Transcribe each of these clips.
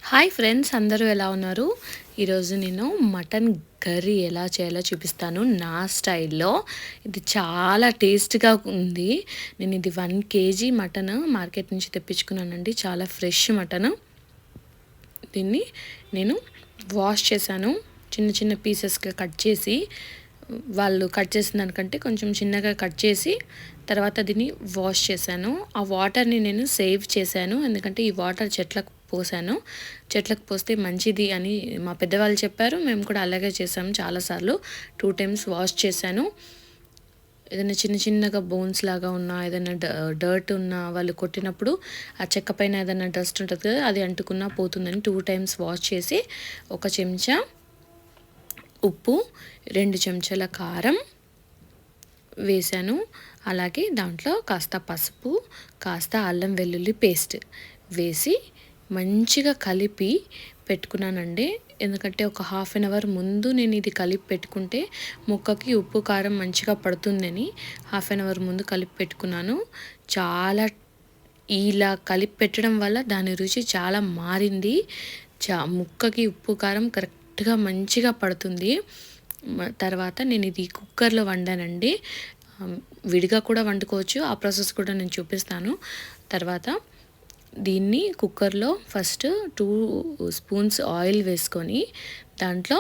Hi friends, అందరూ ఎలా ఉన్నారు? ఈరోజు నేను మటన్ కర్రీ ఎలా చేయాలో చూపిస్తాను నా స్టైల్లో. ఇది చాలా టేస్ట్గా ఉంది. నేను ఇది 1 కేజీ మటన్ మార్కెట్ నుంచి తెప్పించుకున్నానండి. చాలా ఫ్రెష్ మటన్. దీన్ని నేను వాష్ చేశాను. చిన్న చిన్న పీసెస్గా కట్ చేసి, వాళ్ళు కట్ చేసిన దానికంటే కొంచెం చిన్నగా కట్ చేసి తర్వాత దీన్ని వాష్ చేశాను. ఆ వాటర్ని నేను సేవ్ చేశాను, ఎందుకంటే ఈ వాటర్ చెట్లకు పోసాను. చెట్లకు పోస్తే మంచిది అని మా పెద్దవాళ్ళు చెప్పారు. మేము కూడా అలాగే చేసాము చాలాసార్లు. 2 టైమ్స్ వాష్ చేశాను. ఏదైనా చిన్న చిన్నగా బోన్స్ లాగా ఉన్నా, ఏదైనా డర్ట్ ఉన్నా, వాళ్ళు కొట్టినప్పుడు ఆ చెక్క పైన ఏదైనా డస్ట్ ఉంటుంది కదా, అది అంటుకున్నా పోతుందని 2 టైమ్స్ వాష్ చేసి 1 చెంచా ఉప్పు, 2 చెంచాల కారం వేశాను. అలాగే దాంట్లో కాస్త పసుపు, కాస్త అల్లం వెల్లుల్లి పేస్ట్ వేసి మంచిగా కలిపి పెట్టుకున్నానండి. ఎందుకంటే ఒక 1/2 అవర్ ముందు నేను ఇది కలిపి పెట్టుకుంటే ముక్కకి ఉప్పు కారం మంచిగా పడుతుందని 1/2 అవర్ ముందు కలిపి పెట్టుకున్నాను. చాలా ఇలా కలిపి పెట్టడం వల్ల దాని రుచి చాలా మారింది. ముక్కకి ఉప్పు కారం కరెక్ట్గా మంచిగా పడుతుంది. తర్వాత నేను ఇది కుక్కర్లో వండానండి. విడిగా కూడా వండుకోవచ్చు, ఆ ప్రాసెస్ కూడా నేను చూపిస్తాను. తర్వాత దీన్ని కుక్కర్లో ఫస్ట్ 2 స్పూన్స్ ఆయిల్ వేసుకొని దాంట్లో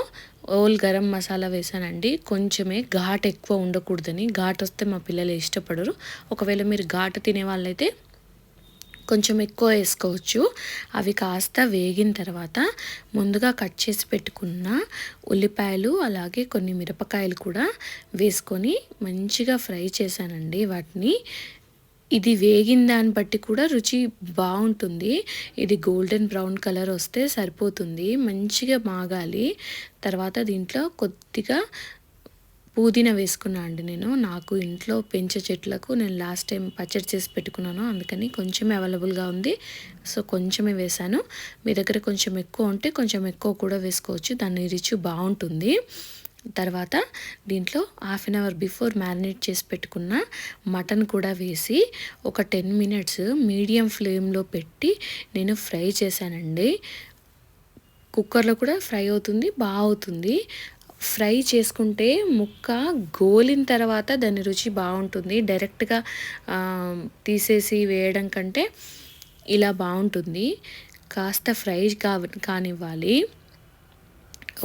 ఓల్ గరం మసాలా వేసానండి. కొంచెమే ఘాటు ఎక్కువ ఉండకూడదని. ఘాటు వస్తే మా పిల్లలు ఇష్టపడరు. ఒకవేళ మీరు ఘాటు తినే వాళ్ళైతే కొంచెం ఎక్కువ వేసుకోవచ్చు. అవి కాస్త వేగిన తర్వాత ముందుగా కట్ చేసి పెట్టుకున్న ఉల్లిపాయలు, అలాగే కొన్ని మిరపకాయలు కూడా వేసుకొని మంచిగా ఫ్రై చేశానండి వాటిని. ఇది వేగిన దాన్ని బట్టి కూడా రుచి బాగుంటుంది. ఇది గోల్డెన్ బ్రౌన్ కలర్ వస్తే సరిపోతుంది, మంచిగా మాగాలి. తర్వాత దీంట్లో కొద్దిగా పుదీనా వేసుకున్నా అండి. నాకు ఇంట్లో పెంచే చెట్లకు నేను లాస్ట్ టైం పచ్చడి చేసి పెట్టుకున్నాను, అందుకని కొంచెం అవైలబుల్గా ఉంది, సో కొంచెమే వేశాను. మీ దగ్గర కొంచెం ఎక్కువ ఉంటే కొంచెం ఎక్కువ కూడా వేసుకోవచ్చు, దాని రుచి బాగుంటుంది. తర్వాత దీంట్లో 1/2 అవర్ బిఫోర్ మ్యారినేట్ చేసి పెట్టుకున్న మటన్ కూడా వేసి ఒక 10 మినిట్స్ మీడియం ఫ్లేమ్లో పెట్టి నేను ఫ్రై చేశానండి. కుక్కర్లో కూడా ఫ్రై అవుతుంది, బాగా అవుతుంది. ఫ్రై చేసుకుంటే ముక్క గోలిన తర్వాత దాని రుచి బాగుంటుంది. డైరెక్ట్గా తీసేసి వేయడం కంటే ఇలా బాగుంటుంది. కాస్త ఫ్రై కానివ్వాలి.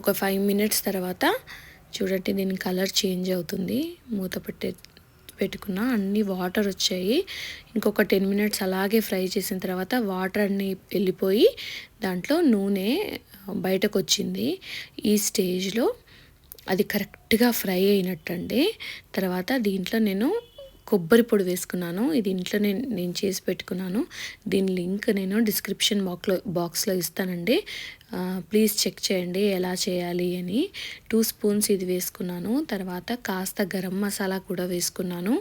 ఒక 5 మినిట్స్ తర్వాత చూడండి, దీని కలర్ చేంజ్ అవుతుంది. మూత పెట్టుకున్న అన్ని వాటర్ వచ్చాయి. ఇంకొక 10 మినిట్స్ అలాగే ఫ్రై చేసిన తర్వాత వాటర్ అన్నీ వెళ్ళిపోయి దాంట్లో నూనె బయటకు వచ్చింది. ఈ స్టేజ్లో అది కరెక్ట్గా ఫ్రై అయినట్టండి. తర్వాత దీంట్లో నేను కొబ్బరి పొడి వేసుకున్నాను. ఇది ఇంట్లో నేను చేసి పెట్టుకున్నాను. దీని లింక్ నేను డిస్క్రిప్షన్ బాక్స్లో ఇస్తానండి. ప్లీజ్ చెక్ చేయండి ఎలా చేయాలి అని. 2 స్పూన్స్ ఇది వేసుకున్నాను. తర్వాత కాస్త గరం మసాలా కూడా వేసుకున్నాను,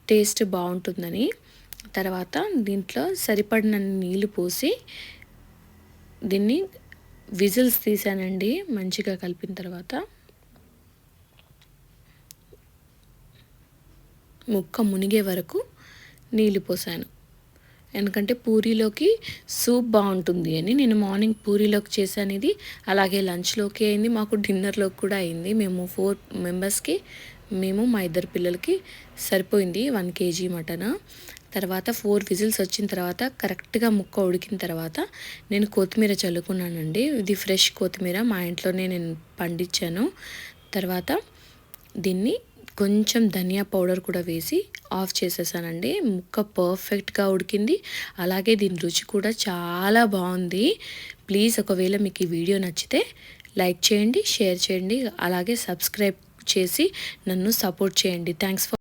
టేస్ట్ బాగుంటుందని. తర్వాత దీంట్లో సరిపడినన్ని నీళ్ళు పోసి దీన్ని విజిల్స్ తీసానండి. మంచిగా కలిపిన తర్వాత ముక్క మునిగే వరకు నీళ్ళు పోసాను, ఎందుకంటే పూరీలోకి సూప్ బాగుంటుంది అని. నేను మార్నింగ్ పూరీలోకి చేశాను ఇది, అలాగే లంచ్లోకి అయింది, మాకు డిన్నర్లోకి కూడా అయింది. మేము 4 మెంబర్స్కి, మేము మా 2 పిల్లలకి సరిపోయింది 1 కేజీ మటన్. తర్వాత 4 విజిల్స్ వచ్చిన తర్వాత కరెక్ట్గా ముక్క ఉడికిన తర్వాత నేను కొత్తిమీర చల్లుకున్నానండి. ఇది ఫ్రెష్ కొత్తిమీర మా ఇంట్లోనే నేను పండించాను. తర్వాత దీన్ని కొంచెం ధనియా పౌడర్ కూడా వేసి ఆఫ్ చేసేసానండి. ముక్క పర్ఫెక్ట్గా ఉడికింది, అలాగే దీని రుచి కూడా చాలా బాగుంది. ప్లీజ్ ఒకవేళ మీకు ఈ వీడియో నచ్చితే లైక్ చేయండి, షేర్ చేయండి, అలాగే సబ్స్క్రైబ్ చేసి నన్ను సపోర్ట్ చేయండి. Thanks for